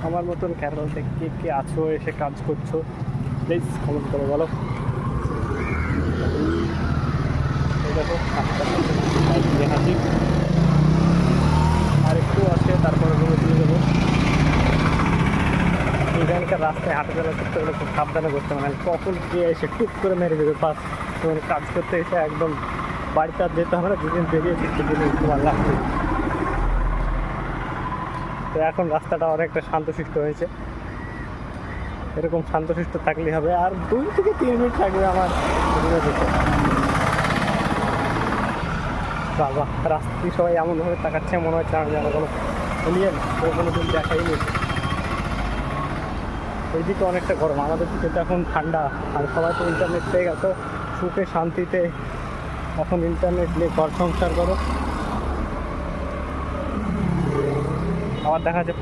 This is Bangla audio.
আমার মতন কেরালাতে কে কে আছো, এসে কাজ করছো, প্লিজ কমেন্ট করে বলো। এই দেখো হাঁটি, আর একটু আছে তারপরে রুমে চলে যাবো। এখানকার রাস্তায় হাঁটাচলা করতে গেলে খুব সাবধানে করতে হবে, মানে কখন কে এসে টুক করে মেরে দেবে পাস। তোমার কাজ করতে এসে একদম বাড়িতে আর যেতে হবে না, দুদিন বেরিয়েছি সেদিন তোমার লাগবে। তো এখন রাস্তাটা অনেকটা শান্তশিষ্ট হয়েছে, এরকম শান্তশিষ্ট থাকলেই হবে। আর 2 থেকে 3 মিনিট লাগবে আমার রুমে যেতে। বাবা, রাস্তাটি সবাই এমনভাবে তাকাচ্ছে মনে হচ্ছে আমি যেন কোনো এলিয়েন, কোনো দিন দেখাইনি। এইদিকে অনেকটা গরম, আমাদের দিকে তো এখন ঠান্ডা। আর সবাই তো ইন্টারনেট পেয়ে গেছো, সুখে শান্তিতে এখন ইন্টারনেট নিয়ে ঘর সংসার করো। আবার দেখা যাচ্ছে